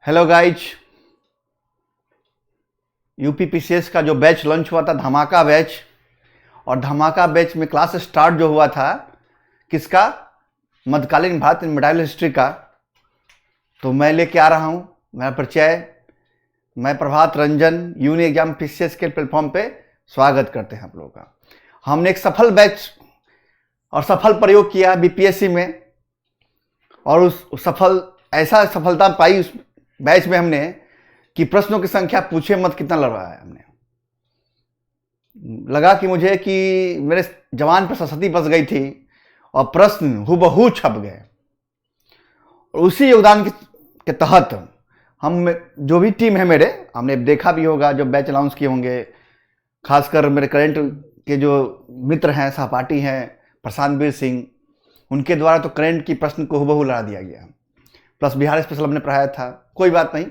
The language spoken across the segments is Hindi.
Hello guys. यूपीपीसीएस का जो बैच लॉन्च हुआ था, धमाका बैच, और धमाका बैच में क्लास स्टार्ट जो हुआ था किसका, मध्यकालीन भारत मिडाइल हिस्ट्री का। तो मैं लेके आ रहा हूँ मेरा परिचय। मैं Prabhat Ranjan, uni exam PCS के प्लेटफॉर्म पे स्वागत करते हैं आप लोगों का। हमने एक सफल बैच और सफल प्रयोग किया बीपीएससी में, और उस ऐसा सफलता पाई उस बैच में हमने कि प्रश्नों की संख्या पूछे मत कितना लड़ा है हमने। लगा कि मुझे कि मेरे जवान पर सरस्वती बस गई थी और प्रश्न हूबहू छप गए। और उसी योगदान के तहत हम जो भी टीम है मेरे, हमने देखा भी होगा जो बैच अनाउंस किए होंगे, खासकर मेरे करंट के जो मित्र हैं, सहपाठी हैं, प्रशांत वीर सिंह, उनके द्वारा तो करंट की प्रश्न को हूबहू लड़ा दिया गया। प्लस बिहार स्पेशल हमने पढ़ाया था। कोई बात नहीं,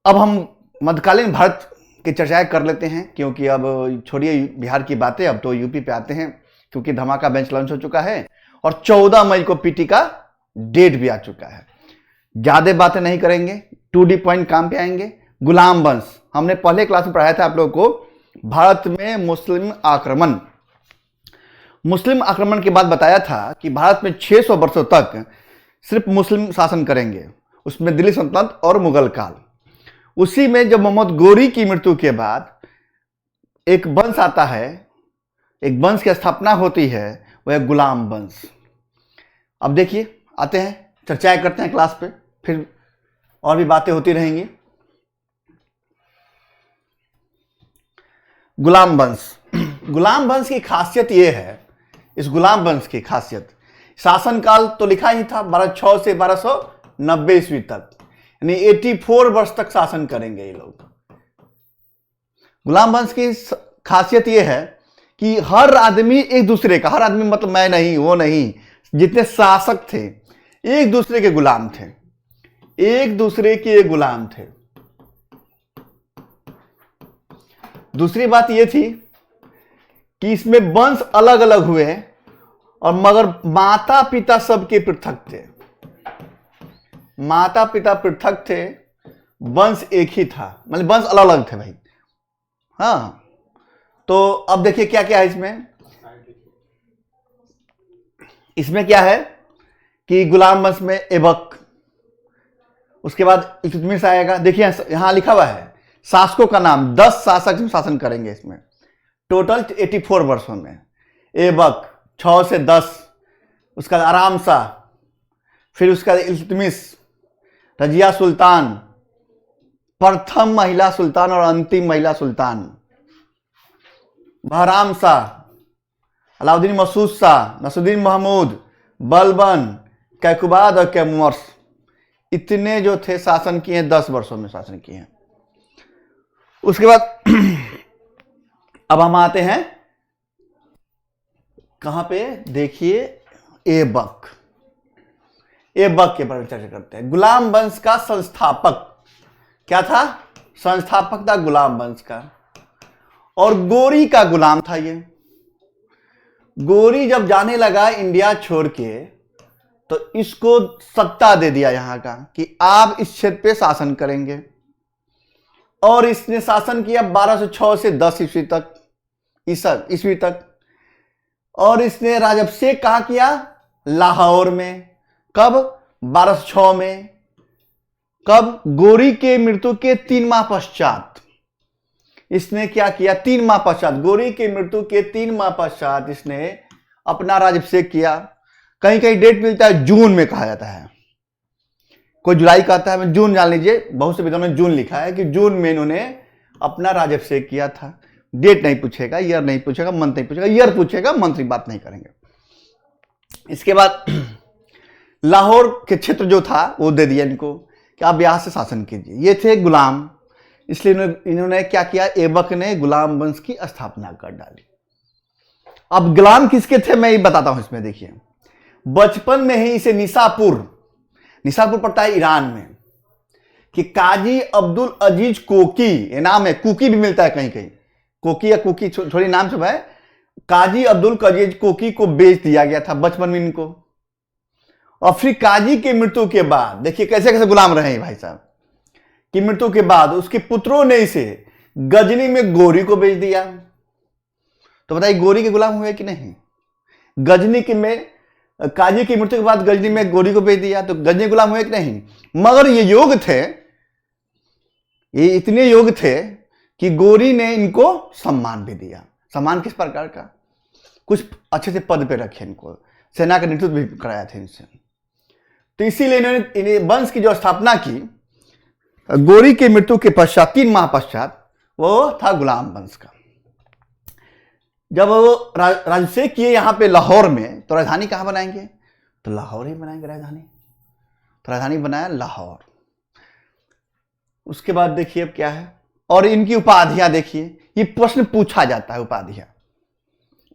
अब हम मध्यकालीन भारत की चर्चाएं कर लेते हैं, क्योंकि अब छोड़िए बिहार की बातें, अब तो यूपी पे आते हैं, क्योंकि धमाका बेंच लॉन्च हो चुका है और 14 मई को पीटी का डेट भी आ चुका है। ज्यादा बातें नहीं करेंगे, 2D पॉइंट काम पे आएंगे। गुलाम वंश हमने पहले क्लास में पढ़ाया था आप लोगों को, भारत में मुस्लिम आक्रमण के बाद बताया था कि भारत में 600 वर्षों तक सिर्फ मुस्लिम शासन करेंगे, उसमें दिल्ली सल्तनत और मुगल काल। उसी में जब मोहम्मद गोरी की मृत्यु के बाद एक वंश आता है, एक वंश की स्थापना होती है, वह गुलाम वंश। अब देखिए, आते हैं, चर्चाएं करते हैं क्लास पे, फिर और भी बातें होती रहेंगी। गुलाम वंश, गुलाम वंश की खासियत यह है, इस गुलाम वंश की खासियत, शासनकाल तो लिखा ही था 1206 से 1290 ईस्वी तक, यानी 84 वर्ष तक शासन करेंगे ये लोग। गुलाम वंश की खासियत यह है कि हर आदमी एक दूसरे का, हर आदमी मतलब मैं नहीं वो नहीं, जितने शासक थे एक दूसरे के गुलाम थे, एक दूसरे के गुलाम थे। दूसरी बात यह थी कि इसमें वंश अलग अलग हुए और मगर माता पिता सबके पृथक थे। माता पिता पृथक थे, वंश एक ही था, मतलब वंश अलग अलग थे भाई। हाँ, तो अब देखिए क्या क्या है इसमें क्या है कि गुलाम वंश में ऐबक, उसके बाद इल्तुतमिश आएगा। देखिए यहां लिखा हुआ है शासकों का नाम, 10 शासक शासन करेंगे इसमें, टोटल 84 वर्षों में। ऐबक 6 से 10, उसका आराम शाह, फिर उसका इल्तुतमिश, रजिया सुल्तान, प्रथम महिला सुल्तान और अंतिम महिला सुल्तान, बहराम शाह, अलाउद्दीन मसूद शाह, नसरुद्दीन महमूद, बलबन, कैकुबाद और कैमुअर्स, इतने जो थे शासन किए, 10 वर्षों में शासन किए। उसके बाद अब हम आते हैं कहां पे, देखिए ऐबक के बारे में चर्चा करते हैं। गुलाम वंश का संस्थापक क्या था, संस्थापक था गुलाम वंश का, और गोरी का गुलाम था ये। गोरी जब जाने लगा इंडिया छोड़ के, तो इसको सत्ता दे दिया यहां का कि आप इस क्षेत्र पे शासन करेंगे, और इसने शासन किया 1206 से 10 ईस्वी तक, ईस्वी तक। और इसने राजअभिषेक कहां किया, लाहौर में। कब, 1206 में। कब, गोरी के मृत्यु के 3 माह पश्चात इसने क्या किया, 3 माह पश्चात, गोरी के मृत्यु के 3 माह पश्चात इसने अपना राज्याभिषेक किया। कहीं कहीं डेट मिलता है जून में कहा जाता है, कोई जुलाई कहता है, मैं जून जान लीजिए, बहुत से विद्वानों ने जून लिखा है कि जून में इन्होंने अपना राज्याभिषेक किया था। डेट नहीं पूछेगा, ईयर नहीं पूछेगा, मंथ नहीं पूछेगा, ईयर पूछेगा, मंथ की बात नहीं करेंगे। इसके बाद लाहौर के क्षेत्र जो था वो दे दिया इनको कि आप यहां से शासन कीजिए। ये थे गुलाम, इसलिए इन्होंने क्या किया, ऐबक ने गुलाम वंश की स्थापना कर डाली। अब गुलाम किसके थे मैं ये बताता हूं इसमें। देखिए, बचपन में ही इसे निसापुर पड़ता है ईरान में, कि काजी अब्दुल अजीज कोकी, ये नाम है, कुकी भी मिलता है कहीं कहीं, कोकी या कुकी थोड़ी नाम से है, काजी अब्दुल अजीज कोकी को बेच दिया गया था बचपन में इनको। और फिर काजी की मृत्यु के बाद देखिए कैसे कैसे गुलाम रहे हैं भाई साहब की मृत्यु के बाद उसके पुत्रों ने इसे गजनी में गोरी को बेच दिया। तो बताइए गोरी के गुलाम हुए कि नहीं? गजनी के में काजी की मृत्यु के बाद गजनी में गोरी को बेच दिया, तो गजनी गुलाम हुए कि नहीं? मगर ये योग थे, ये इतने योग थे कि गोरी ने इनको सम्मान भी दिया। सम्मान किस प्रकार का? कुछ अच्छे से पद पे रखे, इनको सेना का नेतृत्व भी कराया था इनसे। तो इसीलिए इन्हें वंश की जो स्थापना की गोरी की मृत्यु के पश्चात 3 माह पश्चात, वो था गुलाम वंश का। जब वो राजसेक किए यहाँ पे लाहौर में, तो राजधानी कहाँ बनाएंगे? तो लाहौर ही बनाएंगे राजधानी। तो राजधानी बनाया लाहौर। उसके बाद देखिए अब क्या है, और इनकी उपाधियां देखिए, ये प्रश्न पूछा जाता है उपाधियां।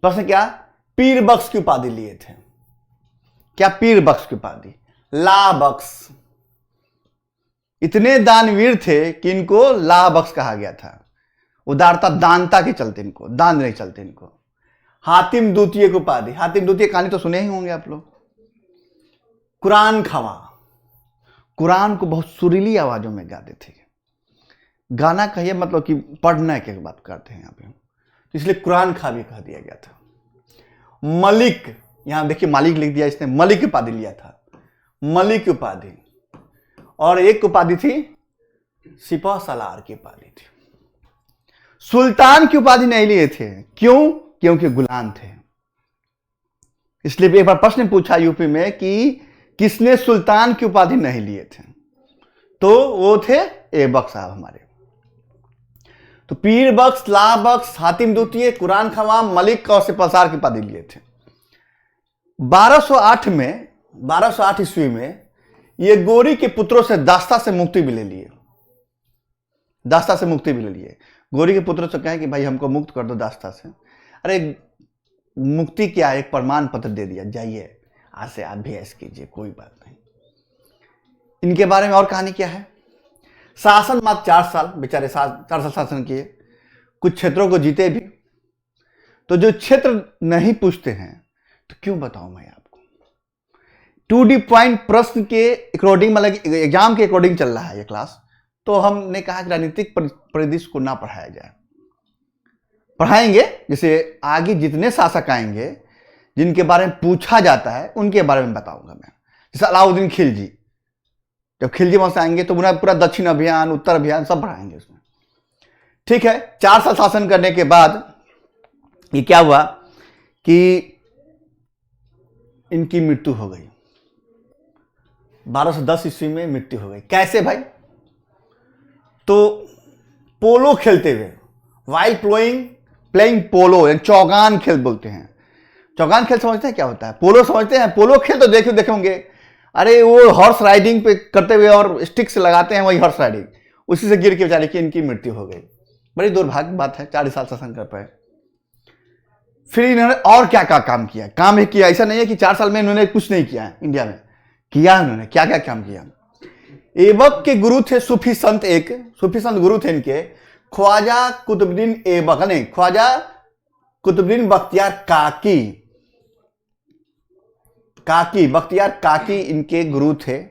प्रश्न क्या? पीर बख्श की उपाधि लिए थे। क्या पीर बख्श की उपाधि? ला बख्श। इतने दानवीर थे कि इनको ला बख्श कहा गया था। उदारता दानता के चलते, इनको दान नहीं चलते इनको। हातिम द्वितीय की उपाधि। हातिम द्वितीय कहानी तो सुने ही होंगे आप लोग। कुरान खवा, कुरान को बहुत सुरीली आवाजों में गाते थे। गाना कहिए मतलब कि पढ़ने की बात करते हैं यहाँ पे, इसलिए कुरान खा भी कह दिया गया था। मलिक, यहां देखिए मालिक लिख दिया इसने, मलिक की उपाधि लिया था, मलिक की उपाधि। और एक उपाधि थी सिपह सलार की उपाधि थी। सुल्तान की उपाधि नहीं लिए थे। क्यों? क्योंकि गुलाम थे। इसलिए एक बार प्रश्न पूछा यूपी में कि किसने सुल्तान की उपाधि नहीं लिए थे, तो वो थे ऐबक साहब हमारे। तो पीर बख्श, ला बख्श, हातिम द्वितीय, कुरान खवाम, मलिक और सिपहसालार की उपाधि लिए थे। 1208 ईस्वी में ये गोरी के पुत्रों से दास्ता से मुक्ति भी ले लिए। दास्ता से मुक्ति भी ले लिए। गोरी के पुत्रों से कहें कि भाई हमको मुक्त कर दो दास्ता से। अरे मुक्ति क्या, एक प्रमाण पत्र दे दिया, जाइए आज से आप भी ऐसे कीजिए, कोई बात नहीं। इनके बारे में और कहानी क्या है? शासन मात्र 4 साल, बेचारे 4 साल शासन किए, कुछ क्षेत्रों को जीते भी। तो जो क्षेत्र नहीं पूछते हैं तो क्यों बताऊं मैं आपको। 2D पॉइंट प्रश्न के अकॉर्डिंग, मतलब एग्जाम के अकॉर्डिंग चल रहा है ये क्लास। तो हमने कहा कि राजनीतिक परिदृश्य को ना पढ़ाया जाए। पढ़ाएंगे, जैसे आगे जितने शासक आएंगे जिनके बारे में पूछा जाता है उनके बारे में बताऊंगा मैं। जैसे अलाउद्दीन खिलजी, जब खिलजी वहां से आएंगे तो उन्हें पूरा दक्षिण अभियान, उत्तर अभियान सब पढ़ाएंगे उसमें। ठीक है। 4 साल शासन करने के बाद ये क्या हुआ कि इनकी मृत्यु हो गई। 1210 ईस्वी में मृत्यु हो गई। कैसे भाई? तो पोलो खेलते हुए, वाइल प्लेइंग पोलो, यानी चौगान खेल बोलते हैं। चौगान खेल समझते हैं क्या होता है? पोलो समझते हैं? पोलो खेल तो देखे होंगे। अरे वो हॉर्स राइडिंग पे करते हुए और स्टिक से लगाते हैं, वही हॉर्स राइडिंग, उसी से गिर के बेचारे की इनकी मृत्यु हो गई। बड़ी दुर्भाग्य बात है, 40 साल शासन कर पाए। फिर इन्होंने और क्या क्या काम किया? काम ही किया, ऐसा नहीं है कि 4 साल में इन्होंने कुछ नहीं किया है। इंडिया में किया इन्होंने, क्या क्या काम किया। ऐबक के गुरु थे सूफी संत, एक सूफी संत गुरु थे इनके, ख्वाजा कुतुबुद्दीन ऐबक, नहीं ख्वाजा कुतुबुद्दीन बख्तियार काकी बख्तियार काकी इनके गुरु थे।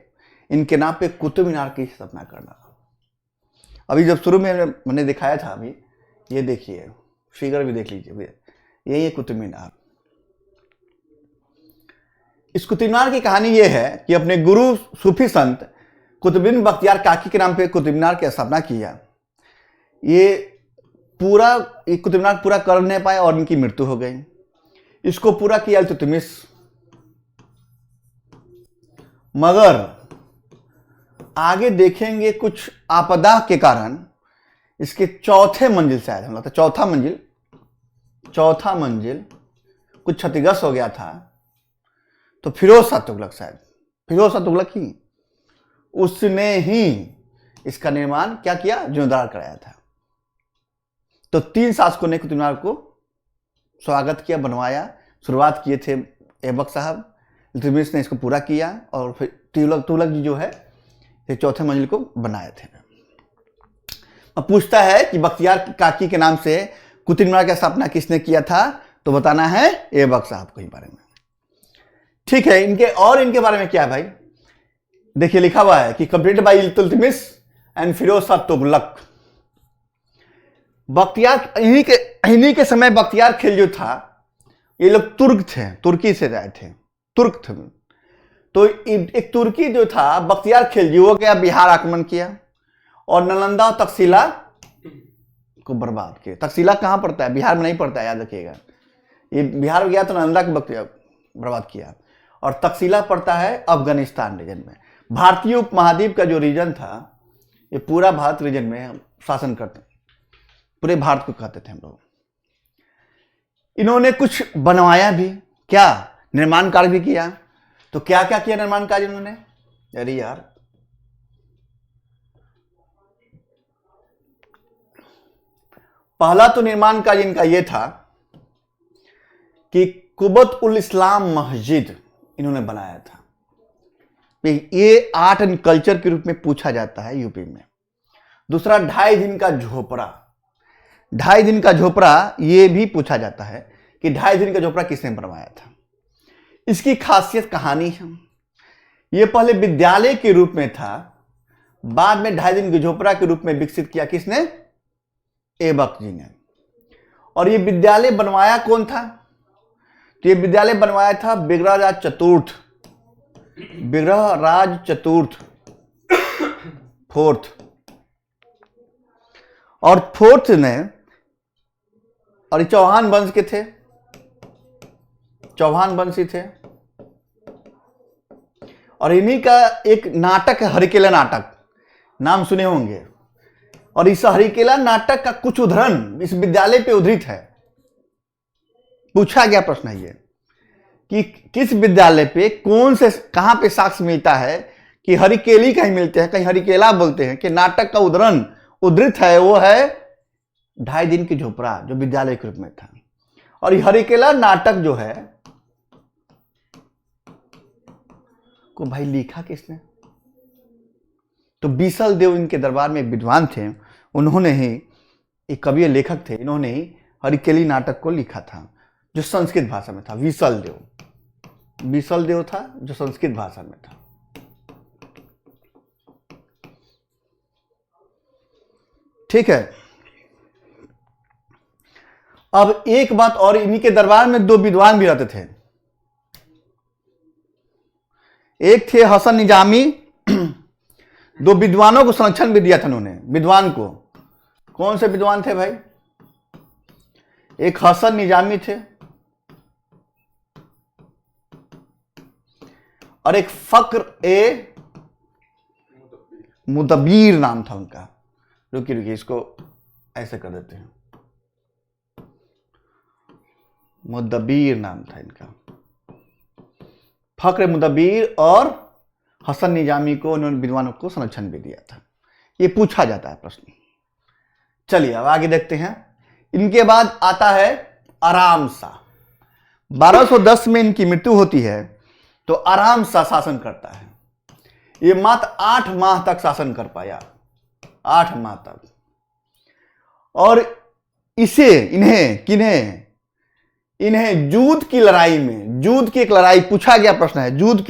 इनके नाम पे कुतुब मीनार की स्थापना करना। अभी जब शुरू में मैंने दिखाया था, अभी ये देखिए फिगर भी देख लीजिए, ये कुतुब मीनार। इस कुतुब मीनार की कहानी ये है कि अपने गुरु सूफी संत कुतुबुद्दीन बख्तियार काकी के नाम पे कुतुब मीनार की स्थापना किया। ये कुतुब मीनार पूरा कर नहीं पाए और इनकी मृत्यु हो गई। इसको पूरा किया इल्तुतमिश, मगर आगे देखेंगे कुछ आपदा के कारण इसके चौथे मंजिल, शायद हम लगता है चौथा मंजिल कुछ क्षतिग्रस्त हो गया था। तो फिरोज शाह तुगलक ही, उसने ही इसका निर्माण क्या किया? जीर्णोद्धार कराया था। तो 3 शासकों ने कुतुब मीनार को स्वागत किया, बनवाया, शुरुआत किए थे ऐबक साहब। इल्तुतमिश ने इसको पूरा किया और फिर तुगलक जी जो है ये चौथे मंजिल को बनाए थे। अब पूछता है कि बख्तियार काकी के नाम से कुतुब मीनार की स्थापना किसने किया था? तो बताना है ऐबक साहब के बारे में। ठीक है, इनके बारे में क्या है भाई, देखिए लिखा हुआ है कि completed by Iltutmish and Firoz Shah Tughlaq. Bakhtiyar, इन्हीं के समय बख्तियार खिलजी था, ये लोग तुर्क थे, तुर्की से आए थे, तुर्क थे। तो एक तुर्की जो था बख्तियार खिलजी, वो गया बिहार आक्रमण किया और नालंदा और तक्षशिला को बर्बाद किया। तक्षशिला कहाँ पड़ता है? बिहार में नहीं पड़ता है, याद रखिएगा। ये बिहार में गया तो नालंदा को बर्बाद किया, और तक्षशिला पड़ता है अफगानिस्तान रीजन में। भारतीय उपमहाद्वीप का जो रीजन था, ये पूरा भारत रीजन में हम शासन करते, पूरे भारत को कहते थे हम लोग। इन्होंने कुछ बनवाया भी, क्या निर्माण कार्य भी किया। तो क्या क्या किया निर्माण कार्य इन्होंने? अरे यार, पहला तो निर्माण कार्य इनका यह था कि कुबत उल इस्लाम मस्जिद इन्होंने बनाया था। ये आर्ट एंड कल्चर के रूप में पूछा जाता है यूपी में। दूसरा 2.5 दिन का झोपड़ा, 2.5 दिन का झोपड़ा ये भी पूछा जाता है कि 2.5 दिन का झोपड़ा किसने बनवाया था। इसकी खासियत कहानी है, ये पहले विद्यालय के रूप में था, बाद में 2.5 दिन के झोपड़ा के रूप में विकसित किया किसने? ऐबक जी ने। और ये विद्यालय बनवाया कौन था? तो ये विद्यालय बनवाया था विग्रहराज चतुर्थ, विग्रहराज चतुर्थ, फोर्थ। और फोर्थ ने, और ये चौहान वंश के थे, चौहान वंशी थे। और इन्हीं का एक नाटक है हरिकेला नाटक, नाम सुने होंगे। और इस हरिकेला नाटक का कुछ उदाहरण इस विद्यालय पे उद्धृत है। पूछा गया प्रश्न है ये कि किस विद्यालय पे, कौन से, कहां पे साक्ष्य मिलता है कि हरिकेली कहीं मिलते हैं, कहीं हरिकेला बोलते हैं, कि नाटक का उदाहरण उद्धृत है। वो है 2.5 दिन की झोपड़ा जो विद्यालय के रूप में था। और ये हरिकेला नाटक जो है को भाई लिखा किसने? तो बीसल देव इनके दरबार में एक विद्वान थे, उन्होंने ही, एक कवि लेखक थे, इन्होंने ही हरिकेली नाटक को लिखा था, जो संस्कृत भाषा में था। बीसल देव था जो संस्कृत भाषा में था। ठीक है। अब एक बात और, इन्हीं के दरबार में 2 विद्वान भी रहते थे। एक थे हसन निजामी, 2 विद्वानों को संरक्षण भी दिया था उन्होंने। विद्वान को, कौन से विद्वान थे भाई? एक हसन निजामी थे और एक फक्र ए मुदब्बीर नाम था उनका। रुकिए इसको ऐसे कर देते हैं, मुदब्बीर नाम था इनका। फक्र मुदब्बीर और हसन निजामी को उन्होंने विद्वानों को संरक्षण भी दिया था। ये पूछा जाता है प्रश्न। चलिए अब आगे देखते हैं। इनके बाद आता है आराम शाह। 1210 में इनकी मृत्यु होती है। तो आराम शाह शासन करता है। ये मात्र 8 माह तक शासन कर पाया, 8 माह तक। और इसे, इन्हें जूद की लड़ाई में, जूद की एक लड़ाई पूछा गया प्रश्न है, जूद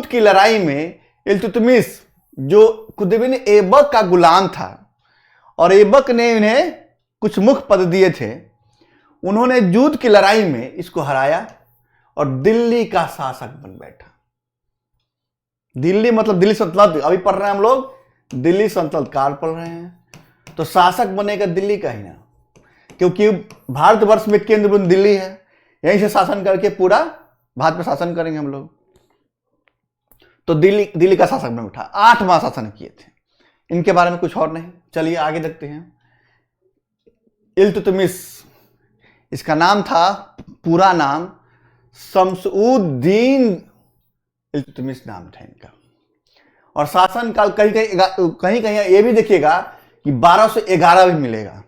की लड़ाई में इल्तुतमिश जो कुतुबुद्दीन ऐबक का गुलाम था, और ऐबक ने इन्हें कुछ मुख्य पद दिए थे, उन्होंने जूद की लड़ाई में इसको हराया और दिल्ली का शासक बन बैठा। दिल्ली मतलब दिल्ली सल्तनत, अभी पढ़ रहे हैं हम लोग, दिल्ली सल्तनत काल पढ़ रहे हैं। तो शासक बनेगा दिल्ली का ही ना, क्योंकि भारतवर्ष में केंद्र बिंदु दिल्ली है, यहीं से शासन करके पूरा भारत पर शासन करेंगे हम लोग। तो दिल्ली का शासक बन उठा, 8 माह शासन किए थे। इनके बारे में कुछ और नहीं। चलिए आगे देखते हैं। इल्तुतमिश, इसका नाम था, पूरा नाम शम्स-उद-दीन इल्तुतमिश नाम था इनका। और शासन काल कहीं ये भी देखिएगा कि 1211 भी मिलेगा,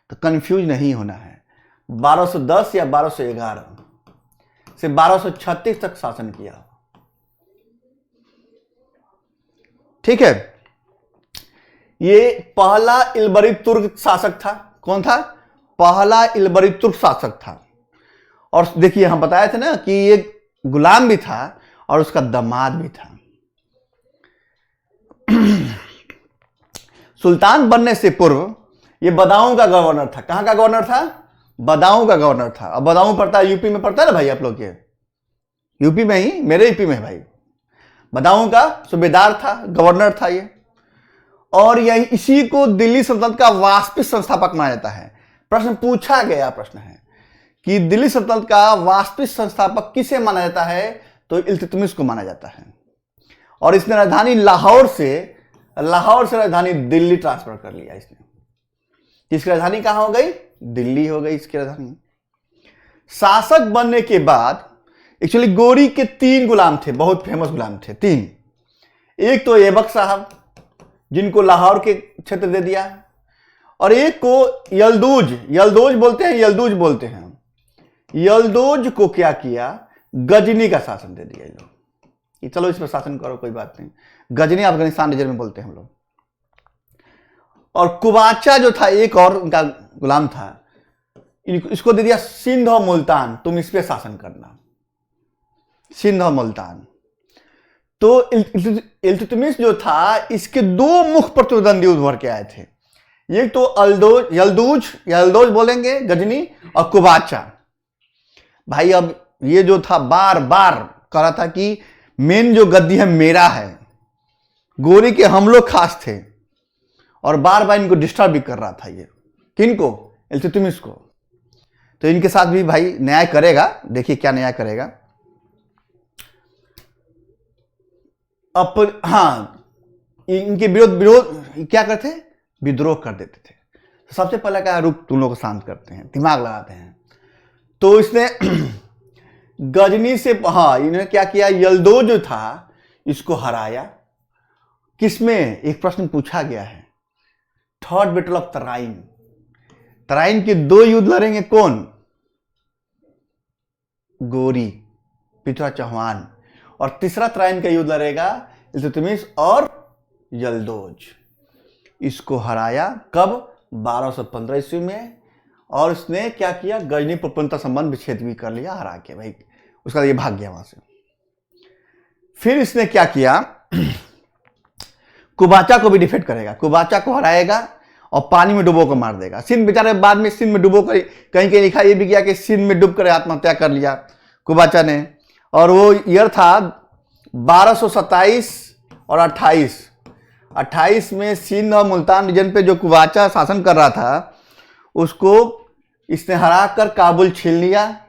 तो कंफ्यूज नहीं होना है। 1210 या 1211 से 1236 तक शासन किया। ठीक है। ये पहला इल्बरी तुर्क शासक था। कौन था? पहला इल्बरी तुर्क शासक था। और देखिए हम बताए थे ना कि ये गुलाम भी था और उसका दामाद भी था। सुल्तान बनने से पूर्व ये बदाऊं का गवर्नर था। कहां का गवर्नर था? बदाऊं का गवर्नर था। अब बदाऊं पड़ता है यूपी में, पड़ता है ना भाई आप लोग के, यूपी में ही, मेरे यूपी में है भाई। बदाऊं का सूबेदार था, गवर्नर था ये। और यही इसी को दिल्ली सल्तनत का वास्तविक संस्थापक माना जाता है। प्रश्न पूछा गया, प्रश्न है कि दिल्ली सल्तनत का वास्तविक संस्थापक किसे माना जाता है? तो इल्तुतमिश को माना जाता है। और इसने राजधानी लाहौर से राजधानी दिल्ली ट्रांसफर कर लिया इसने। इसकी राजधानी कहां हो गई? दिल्ली हो गई इसकी राजधानी। शासक बनने के बाद एक्चुअली गोरी के 3 गुलाम थे, बहुत फेमस गुलाम थे 3। एक तो ऐबक साहब जिनको लाहौर के क्षेत्र दे दिया, और एक को यल्दूज बोलते हैं। यल्दूज को क्या किया? गजनी का शासन दे दिया ये लोग कि चलो इस पर शासन करो, कोई बात नहीं। गजनी अफगानिस्तान रीजन में बोलते हैं हम लोग। और कुबाचा जो था एक और उनका गुलाम था, इसको दे दिया सिंध और मुल्तान, तुम इस पे शासन करना, सिंध और मुल्तान। तो इल्तुतमिश जो था इसके 2 मुख्य प्रतिद्वंदी उभर के आए थे। एक तो यल्दूज बोलेंगे गजनी, और कुबाचा। भाई अब ये जो था बार बार कह रहा था कि मेन जो गद्दी है मेरा है। गोरी के हम लोग खास थे और बार बार इनको डिस्टर्ब भी कर रहा था ये। किनको? इल्तुतमिश को। तो इनके साथ भी भाई न्याय करेगा, देखिए क्या न्याय करेगा। इनके विरोध क्या करते? विद्रोह कर देते थे। तो सबसे पहले क्या, रुक तुम लोग को शांत करते हैं, दिमाग लगाते हैं। तो इसने गजनी से इन्होंने क्या किया? यल्दूज जो था इसको हराया। किसमें? एक प्रश्न पूछा गया है, third battle of Tarain. Tarain के 2 युद्ध लड़ेंगे कौन? गोरी, पृथ्वी चौहान। और तीसरा तराइन का युद्ध लड़ेगा इल्तुतमिश और यल्दूज। इसको हराया कब? 1215 ईस्वी में। और इसने क्या किया? गजनी प्रपुणता संबंध विच्छेद भी कर लिया हरा के भाई। उसका ये भाग गया वहां से। फिर इसने क्या किया? कुबाचा को भी डिफेक्ट करेगा, कुबाचा को हराएगा और पानी में डुबो कर मार देगा। सिंध बेचारे बाद में सिंध में डुबो कर, कहीं कहीं लिखा ये भी गया कि सिंध में डूब कर आत्महत्या कर लिया कुबाचा ने। और वो ईयर था 1227 और 28 में सिंध और मुल्तान रीजन पे जो कुबाचा शासन कर रहा था उसको इसने हरा कर काबुल छीन लिया।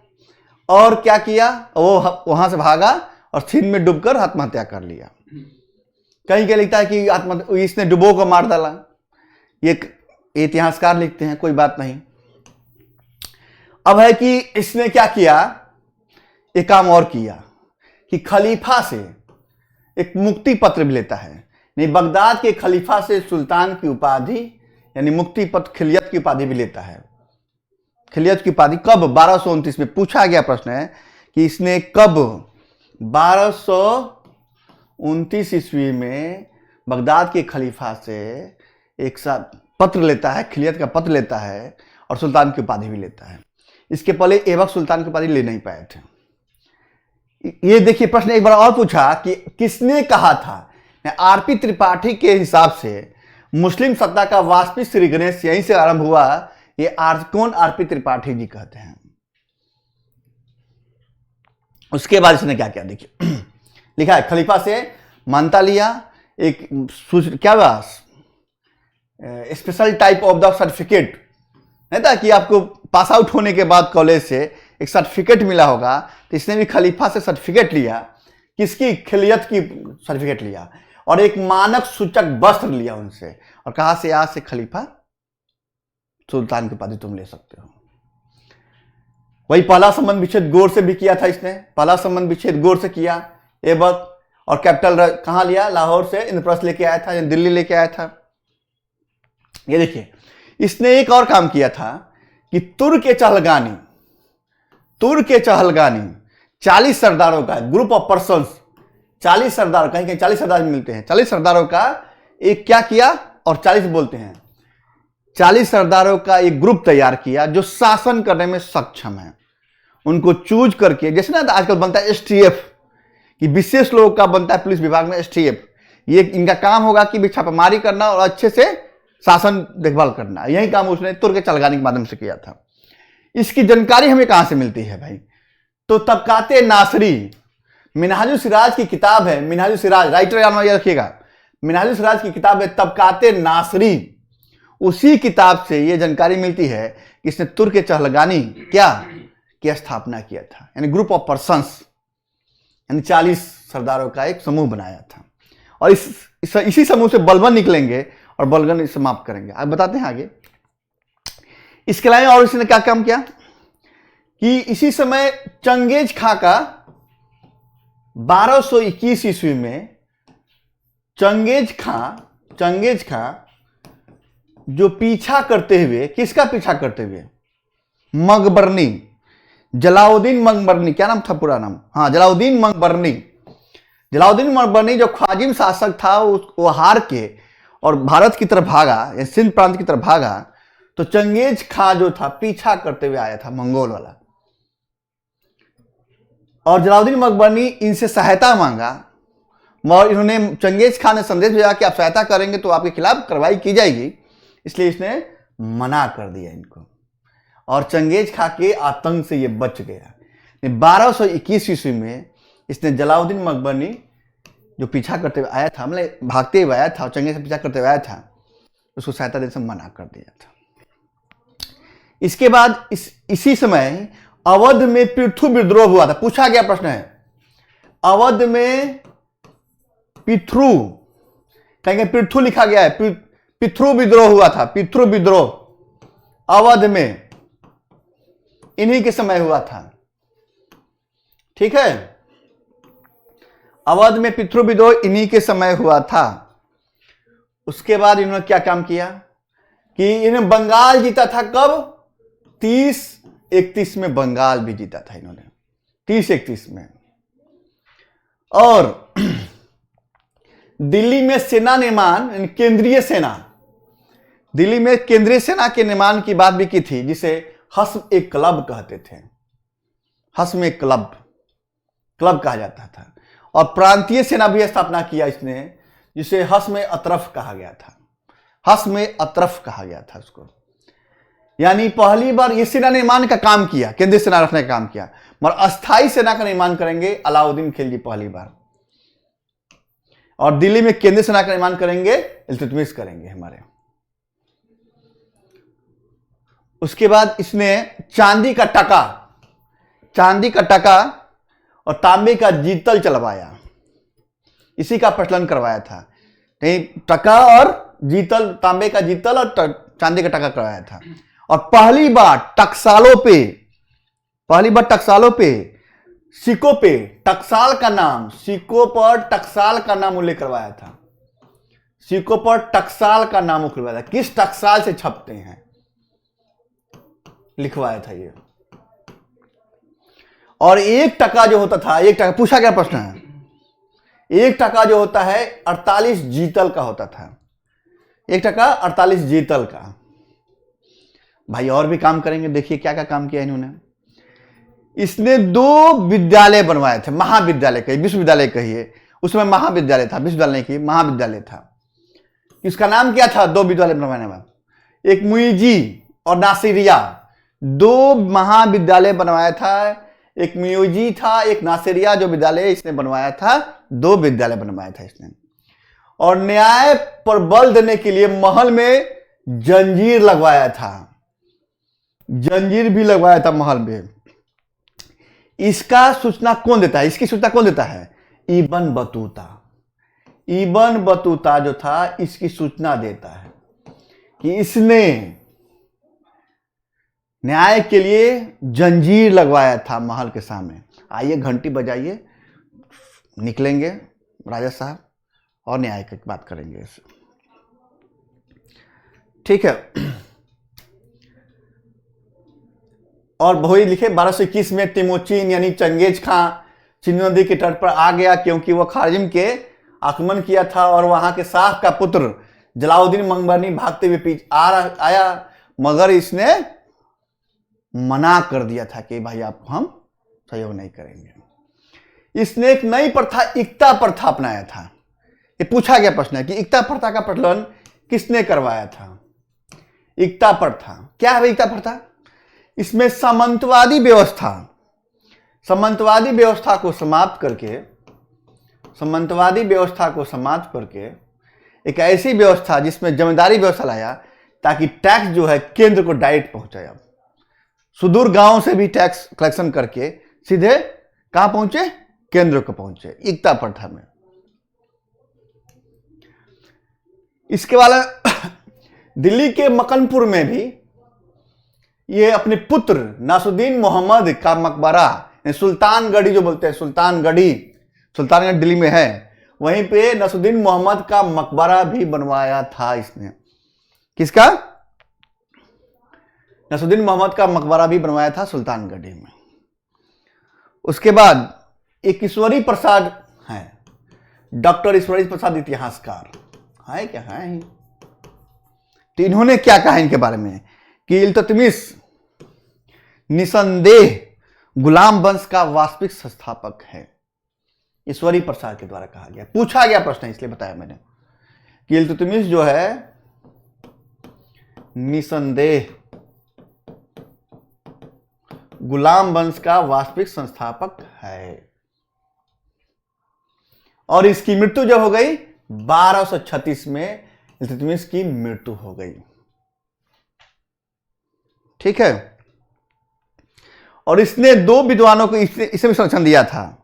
और क्या किया? वो वहां से भागा और सिंध में डूबकर आत्महत्या कर लिया। कहीं क्या लिखता है कि इसने डुबो को मार डाला, ये इतिहासकार लिखते हैं, कोई बात नहीं। अब है कि इसने क्या किया? एक काम और किया कि खलीफा से एक मुक्ति पत्र भी लेता है। नहीं, बगदाद के खलीफा से सुल्तान की उपाधि यानी मुक्ति पत्र, खिलियत की उपाधि भी लेता है। खिलियत की उपाधि कब? 1229 में। पूछा गया प्रश्न है कि इसने कब 1229 ईस्वी में बगदाद के खलीफा से एक साथ पत्र लेता है, खिलियत का पत्र लेता है और सुल्तान की उपाधि भी लेता है। इसके पहले ऐबक सुल्तान की उपाधि ले नहीं पाए थे। ये देखिए प्रश्न एक बार और पूछा कि किसने कहा था? आरपी त्रिपाठी के हिसाब से मुस्लिम सत्ता का वास्तविक श्री गणेश यहीं से आरंभ हुआ। ये कौन? आरपी त्रिपाठी जी कहते हैं। उसके बाद इसने क्या किया देखिए लिखा है, खलीफा से मानता लिया, एक क्या हुआ? Special type of the certificate नहीं था कि आपको पास आउट होने के बाद कॉलेज से एक सर्टिफिकेट मिला होगा, तो इसने भी खलीफा से सर्टिफिकेट लिया। किसकी? खिलियत की सर्टिफिकेट लिया और एक मानक सूचक वस्त्र लिया उनसे और कहा से आज से खलीफा सुल्तान की उपाधि तुम ले सकते हो। वही पहला संबंध विच्छेद गौर से भी किया था इसने। पहला संबंध विच्छेद गौर से किया ऐबक, और कैपिटल कहां लिया? लाहौर से इंद्रप्रस्थ लेके आया था, दिल्ली लेके आया था। ये देखिए इसने एक और काम किया था कि तुर्क के चहलगानी 40 सरदारों का ग्रुप ऑफ पर्सन्स, 40 सरदार, कहीं कहीं 40 सरदार मिलते हैं, 40 सरदारों का एक क्या किया? और 40 बोलते हैं, 40 सरदारों का एक ग्रुप तैयार किया जो शासन करने में सक्षम है। उनको चूज करके, जैसे ना आजकल बनता है एसटीएफ, कि विशेष लोगों का बनता है पुलिस विभाग में एसटीएफ, ये इनका काम होगा कि छापामारी करना और अच्छे से शासन देखभाल करना। यही काम उसने तुर्क चलगानी के माध्यम से किया था। इसकी जानकारी हमें कहां से मिलती है भाई? तो तबकाते नासरी, मिनहाजुल सिराज की किताब है, मिनहाजुल सिराज, राइटर याद रखिएगा, मिनहाजुल सिराज की किताब है तबकाते नासरी। उसी किताब से यह जानकारी मिलती है कि इसने तुर्क चहलगानी क्या की स्थापना किया था, यानी ग्रुप ऑफ पर्संस, यानी 40 सरदारों का एक समूह बनाया था। और इसी समूह से बलबन निकलेंगे और बलबन समाप्त करेंगे। आप बताते हैं आगे। इसके अलावा और इसने क्या काम किया कि इसी समय चंगेज खां का 1221 ईस्वी में चंगेज खां जो पीछा करते हुए, किसका पीछा करते हुए? मकबरनी, जलाउद्दीन मकबरनी, क्या नाम था पूरा नाम? हाँ, जलाउद्दीन मकबरनी। जलाउद्दीन मकबरनी जो ख्वाजिम शासक था, वो हार के और भारत की तरफ भागा, सिंध प्रांत की तरफ भागा, तो चंगेज खां जो था पीछा करते हुए आया था, मंगोल वाला। और जलाउद्दीन मकबरनी इनसे सहायता मांगा और इन्होंने, चंगेज खां ने संदेश भेजा कि आप सहायता करेंगे तो आपके खिलाफ कार्रवाई की जाएगी, इसलिए इसने मना कर दिया इनको। और चंगेज खां के आतंक से ये बच गया। 1221 ईस्वी में इसने जलाउद्दीन मकबरनी जो पीछा करते हुए आया था, मतलब भागते हुए आया था, चंगेज से पीछा करते हुए आया था, उसको सहायता देने से मना कर दिया था। इसके बाद इसी समय अवध में पृथु विद्रोह हुआ था। पूछा गया प्रश्न है, अवध में पिथ्रु, कहेंगे पृथु लिखा गया है, पिथ्रु विद्रोह हुआ था। पिथ्रु विद्रोह अवध में इन्हीं के समय हुआ था। ठीक है, अवध में पिथ्रु विद्रोह इन्हीं के समय हुआ था। उसके बाद इन्होंने क्या काम किया कि इन्हें बंगाल जीता था। कब? 30-31 में बंगाल भी जीता था इन्होंने, 30-31 में। और दिल्ली में सेना निर्माण, केंद्रीय सेना, दिल्ली में केंद्रीय सेना के निर्माण की बात भी की थी, जिसे हस्म ए क्लब कहते थे। हस्म ए क्लब कहा जाता था। और प्रांतीय सेना भी स्थापना किया इसने, जिसे हस्म ए अतरफ कहा गया था। हस्म ए अतरफ कहा गया था उसको। यानी पहली बार ये सेना निर्माण का काम किया, केंद्रीय सेना रखने का काम किया, मगर अस्थायी सेना का निर्माण करेंगे अलाउद्दीन खिलजी पहली बार। और दिल्ली में केंद्रीय सेना का निर्माण करेंगे इल्तुतमिश करेंगे हमारे। उसके बाद इसने चांदी का टका और तांबे का जीतल चलवाया, इसी का प्रचलन करवाया था। नहीं, टका और जीतल, तांबे का जीतल और चांदी का टका करवाया था। और पहली बार टकसालों पे सिक्कों पे टकसाल का नाम, सिक्कों पर टकसाल का नाम उल्लेख करवाया था। सिक्कों पर टकसाल का नाम उल्लेख, किस टकसाल से छपते हैं लिखवाया था ये। और एक टका जो होता था, एक टका, पूछा गया प्रश्न है, एक टका जो होता है 48 जीतल का होता था। एक टका 48 जीतल का। भाई और भी काम करेंगे, देखिए क्या क्या काम किया इन्होंने। इसने 2 विद्यालय बनवाए थे, महाविद्यालय कहिए, विश्वविद्यालय कहिए, उसमें महाविद्यालय था, विश्वविद्यालय नहीं की महाविद्यालय था। इसका नाम क्या था 2 विद्यालय बनवाने में? एक मुइजी और नासिरिया, 2 महाविद्यालय बनवाया था। एक म्यूजी था, एक नासिरिया जो विद्यालय इसने बनवाया था, 2 विद्यालय बनवाया था इसने। और न्याय पर बल देने के लिए महल में जंजीर लगवाया था, जंजीर भी लगवाया था महल में। इसका सूचना कौन देता है? इसकी सूचना कौन देता है? इब्न बतूता जो था, इसकी सूचना देता है कि इसने न्याय के लिए जंजीर लगवाया था महल के सामने। आइए घंटी बजाइए, निकलेंगे राजा साहब और न्याय की बात करेंगे इसे। ठीक है। और वही लिखे 1221 में तिमोचिन यानी चंगेज खां सिंधु नदी के तट पर आ गया, क्योंकि वह खारजिम के आक्रमण किया था। और वहां के शाह का पुत्र जलाउद्दीन मकबरनी भागते हुए आया, मगर इसने मना कर दिया था कि भाई आपको हम सहयोग नहीं करेंगे। इसने एक नई प्रथा इक्ता प्रथा अपनाया था। ये पूछा गया प्रश्न है कि इक्ता प्रथा का प्रचलन किसने करवाया था। इक्ता प्रथा क्या है? इक्ता प्रथा इसमें सामंतवादी व्यवस्था को समाप्त करके एक ऐसी व्यवस्था जिसमें जमींदारी व्यवस्था लाया ताकि टैक्स जो है केंद्र को डायरेक्ट पहुंचाए। अब सुदूर गांव से भी टैक्स कलेक्शन करके सीधे कहां पहुंचे? केंद्र को पहुंचे, इक्ता प्रथा में। इसके बाद दिल्ली के मकनपुर में भी ये अपने पुत्र नासुद्दीन मोहम्मद का मकबरा, सुल्तानगढ़ी जो बोलते हैं, सुल्तानगढ़ दिल्ली में है, वहीं पे नासुद्दीन मोहम्मद का मकबरा भी बनवाया था इसने। किसका? नासुद्दीन मोहम्मद का मकबरा भी बनवाया था सुल्तानगढ़ी में। उसके बाद एक ईश्वरी प्रसाद है, डॉक्टर ईश्वरी प्रसाद इतिहासकार है क्या है। तो इन्होंने क्या कहा इनके बारे में कि इल्तुतमिश निसंदेह गुलाम वंश का वास्तविक संस्थापक है। ईश्वरी प्रसाद के द्वारा कहा गया, पूछा गया प्रश्न, इसलिए बताया मैंने कि इल्तुतमिश जो है निसंदेह गुलाम वंश का वास्तविक संस्थापक है। और इसकी मृत्यु जो हो गई 1236 में इल्तुतमिश की मृत्यु हो गई। ठीक है। और इसने दो विद्वानों को इसे भी संरक्षण दिया था।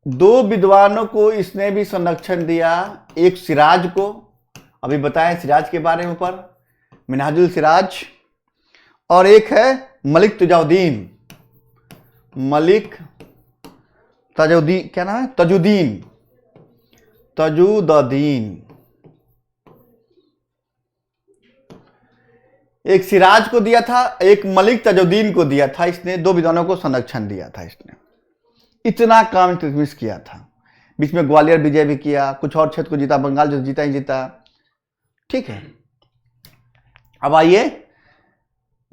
दो विद्वानों को इसने भी संरक्षण दिया, एक सिराज को, अभी बताएं सिराज के बारे में ऊपर, मिनहाजुल सिराज, और एक है मलिक तजुद्दीन, क्या नाम है? तजुद्दीन। एक सिराज को दिया था, एक मलिक तजुद्दीन को दिया था। इसने दो विद्वानों को संरक्षण दिया था। इसने इतना काम इल्तुतमिश किया था। बीच में ग्वालियर विजय भी किया, कुछ और क्षेत्र को जीता, बंगाल जो जीता ही जीता। ठीक है। अब आइए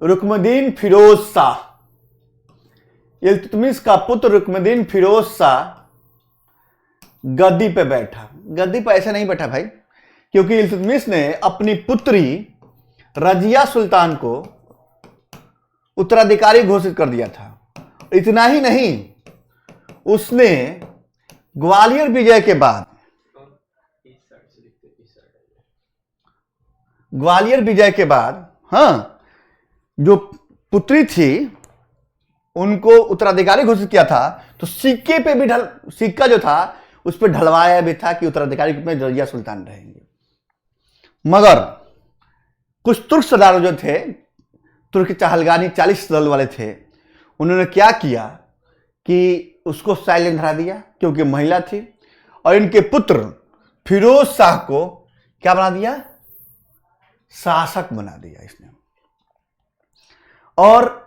रुकनुद्दीन फिरोज शाह। इल्तुतमिश का पुत्र रुकनुद्दीन फिरोज शाह गद्दी पे बैठा। गद्दी पे ऐसे नहीं बैठा भाई, क्योंकि इल्तुतमिश ने अपनी पुत्री रजिया सुल्तान को उत्तराधिकारी घोषित कर दिया था। इतना ही नहीं, उसने ग्वालियर विजय के बाद जो पुत्री थी उनको उत्तराधिकारी घोषित किया था। तो सिक्के पे भी सिक्का जो था उस पर ढलवाया भी था कि उत्तराधिकारी के रूप में रजिया सुल्तान रहेंगे। मगर कुछ तुर्क सरदार जो थे, तुर्क चहलगानी 40 दल वाले थे, उन्होंने क्या किया कि उसको साइलेंट हरा दिया क्योंकि महिला थी, और इनके पुत्र फिरोज शाह को क्या बना दिया? शासक बना दिया इसने। और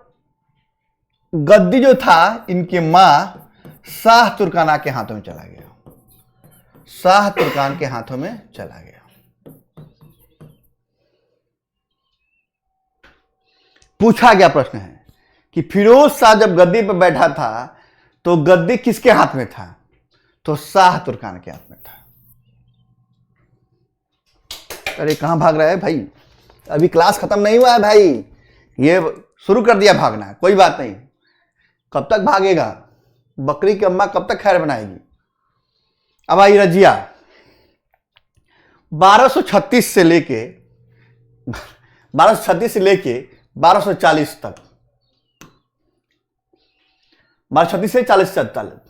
गद्दी जो था इनकी मां शाह तुर्काना के हाथों में चला गया। शाह तुर्कान के हाथों में चला गया। पूछा गया प्रश्न है कि फिरोज शाह जब गद्दी पर बैठा था तो गद्दी किसके हाथ में था? तो शाह तुर्कान के हाथ में था। अरे कहां भाग रहा है भाई? अभी क्लास खत्म नहीं हुआ है भाई, ये शुरू कर दिया भागना। कोई बात नहीं, कब तक भागेगा? बकरी की अम्मा कब तक खैर बनाएगी? अब आई रजिया। 1236 से लेके 1240 तक, 1236 से 40 तक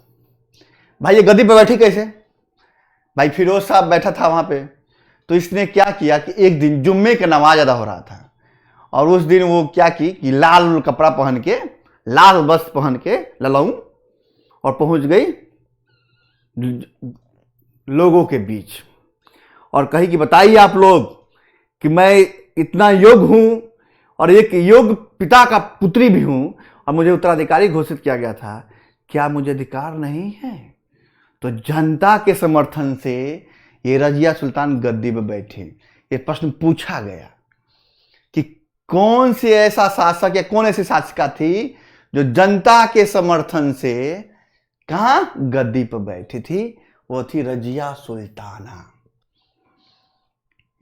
भाई ये गद्दी पे बैठी कैसे? भाई फिरोज साहब बैठा था वहां पे, तो इसने क्या किया कि एक दिन जुम्मे का नमाज अदा हो रहा था, और उस दिन वो क्या की कि लाल कपड़ा पहन के, लाल वस्त्र पहन के ललाऊं, और पहुंच गई लोगों के बीच और कही कि बताइए आप लोग कि मैं इतना योग्य हूं और एक योग्य पिता का पुत्री भी हूं और मुझे उत्तराधिकारी घोषित किया गया था, क्या मुझे अधिकार नहीं है? तो जनता के समर्थन से ये रजिया सुल्तान गद्दी पर बैठे। ये प्रश्न पूछा गया कि कौन सी ऐसा शासक या कौन ऐसी शासिका थी जो जनता के समर्थन से कहां गद्दी पर बैठी थी? वो थी रजिया सुल्ताना।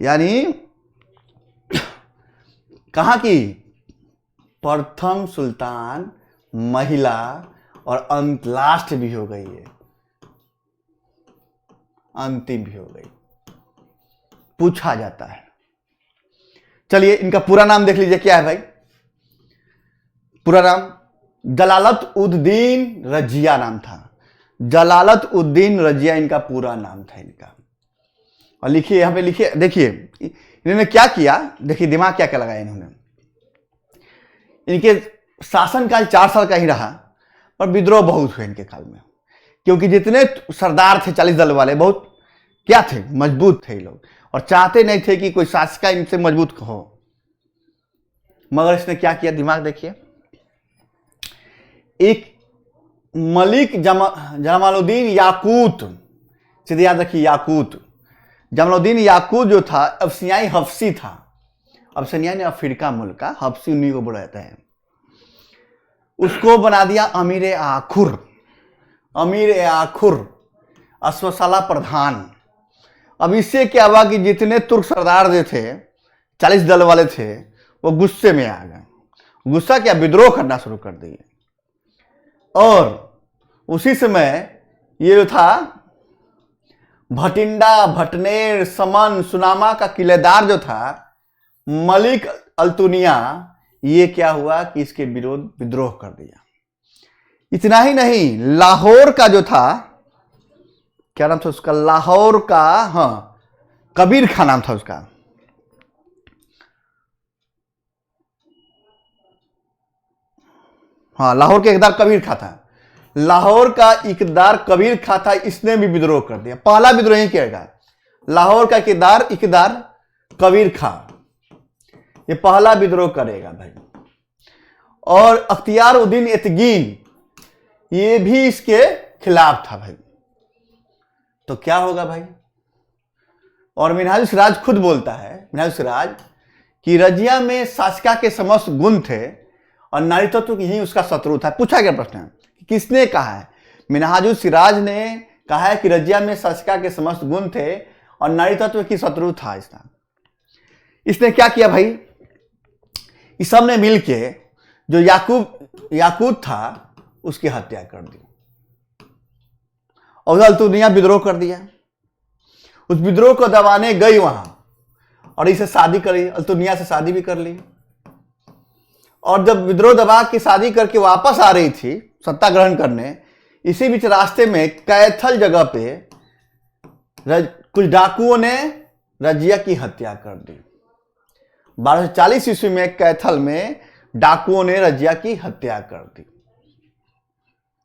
यानी कहां की प्रथम सुल्तान महिला, और अंत लास्ट भी हो गई है, अंतिम भी हो गई, पूछा जाता है। चलिए इनका पूरा नाम देख लीजिए, क्या है भाई पूरा नाम? जलालत उद्दीन रजिया नाम था। जलालत उद्दीन रजिया इनका पूरा नाम था इनका। और लिखिए, यहां पे लिखिए, देखिए इन्होंने क्या किया, देखिए दिमाग क्या क्या लगाया इन्होंने। इनके शासनकाल 4 साल का ही रहा, पर विद्रोह बहुत हुए इनके काल में, क्योंकि जितने सरदार थे 40 दल वाले, बहुत क्या थे, मजबूत थे ये लोग, और चाहते नहीं थे कि कोई शासिका इनसे मजबूत हो। मगर इसने क्या किया, दिमाग देखिए। एक मलिक जमालुद्दीन याकूत, सीधे याद रखिए याकूत, जमालुद्दीन याकूत जो था अब्सिनियाई हफ्सी था। अब्सिनियाई अफ्रीका मुल्क का, हफ्सी उन्हीं को बुलाते हैं। उसको बना दिया अमीर आखुर, अमीर आखुर अश्वशाला प्रधान। अब इससे क्या हुआ कि जितने तुर्क सरदार जो थे 40 दल वाले थे, वो गुस्से में आ गए। गुस्सा क्या, विद्रोह करना शुरू कर दिए। और उसी समय ये जो था भटिंडा, भटनेर, समन, सुनामा का किलेदार जो था मलिक अल्तुनिया, ये क्या हुआ कि इसके विरोध विद्रोह कर दिया। इतना ही नहीं, लाहौर का जो था, क्या नाम था उसका, लाहौर का, हाँ कबीर खान नाम था उसका। हाँ लाहौर के इकदार कबीर खां था। लाहौर का इकदार कबीर खां था, इसने भी विद्रोह कर दिया। पहला विद्रोह ही किया, लाहौर का इकदार कबीर खां, ये पहला विद्रोह करेगा भाई। और अख्तियार उद्दीन एतगीन, ये भी इसके खिलाफ था भाई। तो क्या होगा भाई? और मिनहाजुल सिराज खुद बोलता है, मिनहाजुल सिराज, कि रजिया में शासिका के समस्त गुण थे और नारी तत्व ही उसका शत्रु था। पूछा गया प्रश्न है, किसने कहा है? मिनहाजुल सिराज ने कहा है कि रजिया में शासिका के समस्त गुण थे और नारी तत्व की शत्रु था इसका। इसने क्या किया भाई, इस सब ने मिलके जो याकूत था उसकी हत्या कर दी, और अल्तुनिया विद्रोह कर दिया। उस विद्रोह को दबाने गई वहां, और इसे शादी करी, अल्तुनिया से शादी भी कर ली। और जब विद्रोह दबा के शादी करके वापस आ रही थी सत्ता ग्रहण करने, इसी बीच रास्ते में कैथल जगह पे कुछ डाकुओं ने रजिया की हत्या कर दी। 1240 ईस्वी में कैथल में डाकुओं ने रजिया की हत्या कर दी।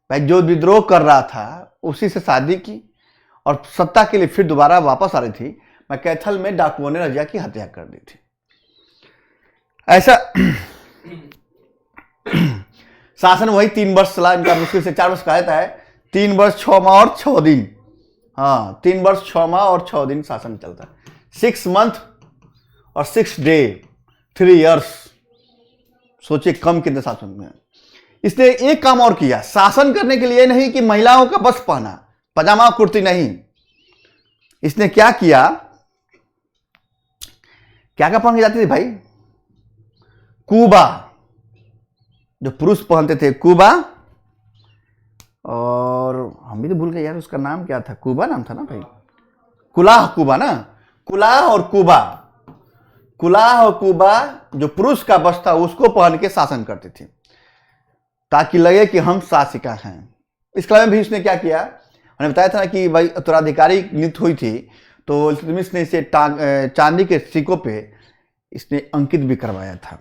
भाई जो विद्रोह कर रहा था उसी से शादी की और सत्ता के लिए फिर दोबारा वापस आ रही थी, मैं कैथल में डाकुओं ने रजिया की हत्या कर दी थी। ऐसा शासन वही 3 वर्ष चला इनका, मुश्किल से 4 वर्ष कहा जाता है। 3 वर्ष 6 माह और 6 दिन, हाँ 3 वर्ष 6 माह और 6 दिन शासन चलता है। 6 मंथ और 6 डे, 3 इयर्स। सोचिए कम कितने शासन में। इसने एक काम और किया शासन करने के लिए, नहीं कि महिलाओं का बस पहना, पजामा कुर्ती नहीं। इसने क्या किया, क्या क्या पहन के जाती थी भाई? कुबा, जो पुरुष पहनते थे कुबा, और हम भी तो भूल गए यार उसका नाम क्या था, कुबा नाम था ना भाई, कुलाह, कुबा ना, कुलाह और कुबा। कुलाह और कुबा जो पुरुष का वस्त्र था उसको पहन के शासन करती थी, ताकि लगे कि हम शासिका हैं। इस क्रम में भी इसने क्या किया, मैंने बताया था ना कि भाई उत्तराधिकारी नीति हुई थी, तो इल्तुतमिश ने इसे चांदी के सिक्कों पे इसने अंकित भी करवाया था।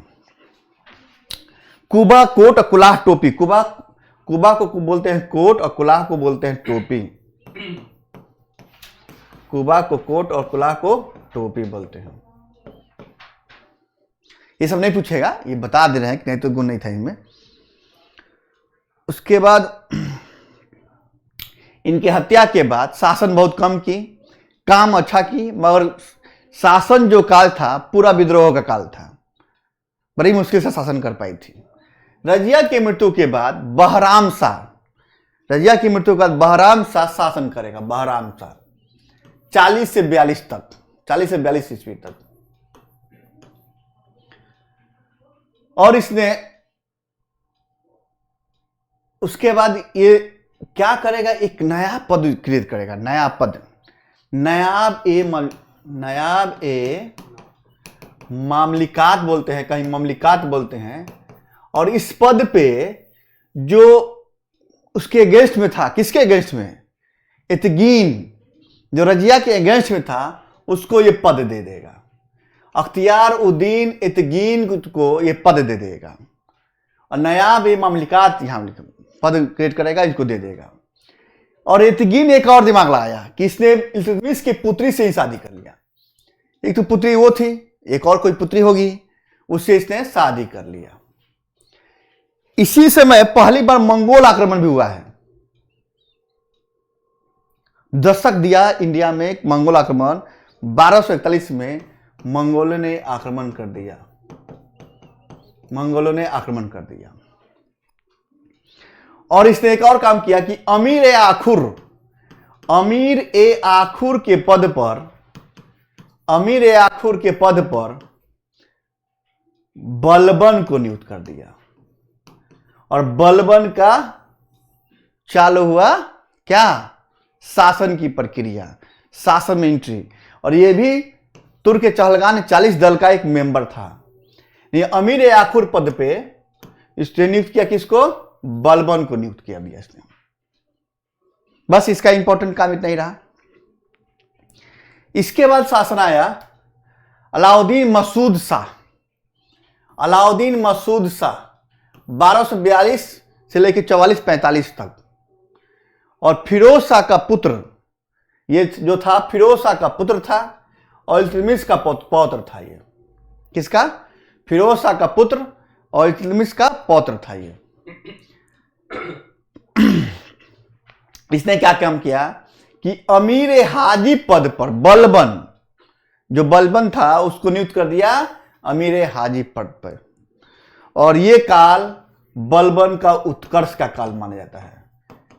कुबा कोट और कुलाह टोपी। कुबा को बोलते हैं कोट और कुलाह को बोलते हैं टोपी। कुबा को कोट और कुलाह को टोपी बोलते हैं। ये सब नहीं पूछेगा, ये बता दे रहे हैं कि नहीं तो गुण नहीं था इनमें। उसके बाद इनकी हत्या के बाद शासन बहुत कम की, काम अच्छा की, मगर शासन जो काल था पूरा विद्रोह का काल था। बड़ी मुश्किल से शासन कर पाई थी। रजिया की मृत्यु के बाद बहराम शाह, रजिया की मृत्यु के बाद बहराम शाह शासन करेगा। बहराम शाह 40 से 42 तक, 40 से 42 ईस्वी तक। और इसने उसके बाद ये क्या करेगा, एक नया पद क्रिएट करेगा, नया पद, नायाब ए मामलिकात बोलते हैं, कहीं ममलिकात बोलते हैं। और इस पद पे जो उसके अगेंस्ट में था, किसके अगेंस्ट में, इतगीन, जो रजिया के अगेंस्ट में था, उसको ये पद दे देगा। अख्तियार उद्दीन इतगीन को ये पद दे देगा। और नायाब ए मामलिकात यहां पद क्रिएट करेगा, इसको दे देगा। और इतगीन एक और दिमाग लगाया कि इसने इल्तुतमिश की पुत्री से ही शादी कर लिया। एक तो पुत्री वो थी, एक और कोई पुत्री होगी, उससे इसने शादी कर लिया। इसी समय पहली बार मंगोल आक्रमण भी हुआ है। दस्तक दिया इंडिया में एक मंगोल आक्रमण। 1241 में मंगोलों ने आक्रमण कर दिया, मंगोलों ने आक्रमण कर दिया। और इसने एक और काम किया कि अमीर ए आखुर के पद पर, अमीर ए आखुर के पद पर बलबन को नियुक्त कर दिया। और बलबन का चालू हुआ क्या, शासन की प्रक्रिया, शासन में एंट्री। और ये भी तुर्क चहलगान 40 दल का एक मेंबर था। ये अमीर ए आखुर पद पे इसने नियुक्त किया, किसको, बलबन को नियुक्त किया भी इसने। बस इसका इंपॉर्टेंट काम इतना ही रहा। इसके बाद शासन आया अलाउद्दीन मसूद शाह। अलाउद्दीन मसूद शाह 1242 से लेकर 44-45 तक। और फिरोज शाह का पुत्र, ये जो था फिरोज शाह का पुत्र था और इल्तुतमिश का पौत्र था। ये किसका, फिरोज शाह का पुत्र और इल्तुतमिश का पौत्र था। ये इसने क्या काम किया कि अमीर हाजी पद पर बलबन, जो बलबन था उसको नियुक्त कर दिया अमीर हाजी पद पर। और ये काल बलबन का उत्कर्ष का काल माना जाता है।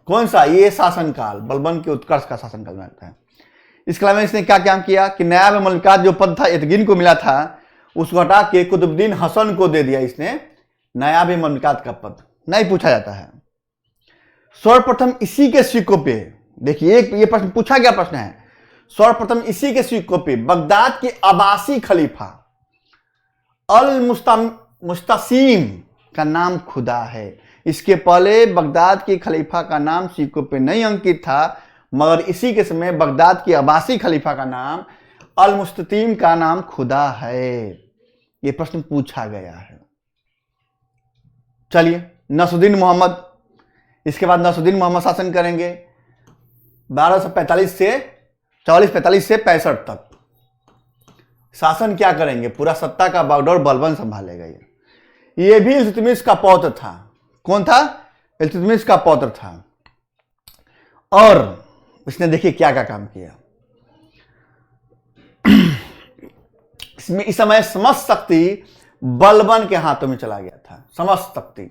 कौन सा, ये शासन काल बलबन के उत्कर्ष का शासन काल माना जाता है। इसके अलावा इसने क्या काम किया कि नायाब ममलिकात जो पद था इतगीन को मिला था, उसको हटा के कुतुबुद्दीन हसन को दे दिया इसने नायाब ममलिकात का पद। नहीं पूछा जाता है। सर्वप्रथम इसी के सिक्कों पे, देखिए ये प्रश्न पूछा गया प्रश्न है, सर्वप्रथम इसी के सिक्कों पे बगदाद के अब्बासी खलीफा अल मुस्तसीम का नाम खुदा है। इसके पहले बगदाद के खलीफा का नाम सिक्कों पे नहीं अंकित था, मगर इसी के समय बगदाद के अब्बासी खलीफा का नाम अल मुस्तसीम का नाम खुदा है। यह प्रश्न पूछा गया है। चलिए नसरुद्दीन मोहम्मद, इसके बाद नसरुद्दीन मोहम्मद शासन करेंगे 1245 से 44-45 से 65 तक। शासन क्या करेंगे, पूरा सत्ता का बागडोर बलबन संभालेगा। ये भी इल्तुतमिश का पौत्र था। कौन था, इल्तुतमिश का पौत्र था। और इसने देखिए क्या क्या काम किया। इसमें इस समय समस्त शक्ति बलबन के हाथों में चला गया था, समस्त शक्ति।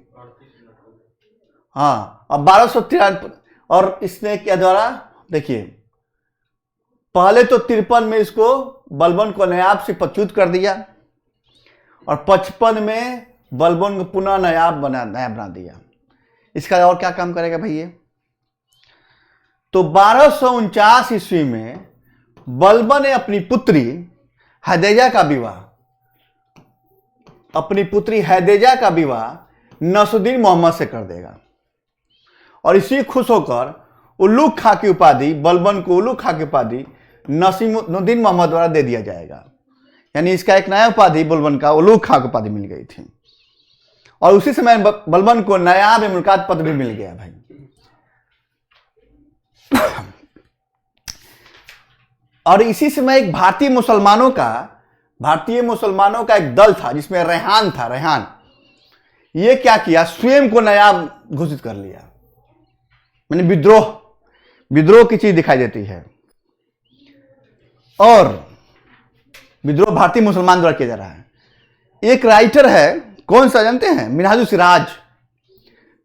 हाँ, अब 1253 और इसने क्या द्वारा, देखिए पहले तो 53 में इसको बलबन को नायाब से पदच्युत कर दिया और 55 में बलबन को पुनः नायाब बना दिया। इसका और क्या काम करेगा भाई ये, तो 1249 ईस्वी में बलबन ने अपनी पुत्री हैदेजा का विवाह नसरुद्दीन मोहम्मद से कर देगा। और इसी खुश होकर उल्लुग खां की उपाधि, बलबन को उल्लुग खां की उपाधि नसीमुद्दीन मोहम्मद द्वारा दे दिया जाएगा। यानी इसका एक नया उपाधि बलबन का उल्लुग खां की उपाधि मिल गई थी। और उसी समय बलबन को नायाब मुल्कात पद भी मिल गया भाई। और इसी समय एक भारतीय मुसलमानों का एक दल था जिसमें रेहान था। रेहान ये क्या किया, स्वयं को नायाब घोषित कर लिया। मैंने विद्रोह की चीज दिखाई देती है। और विद्रोह भारतीय मुसलमान द्वारा किया जा रहा है। एक राइटर है, कौन सा जानते हैं? मिनहाजुल सिराज।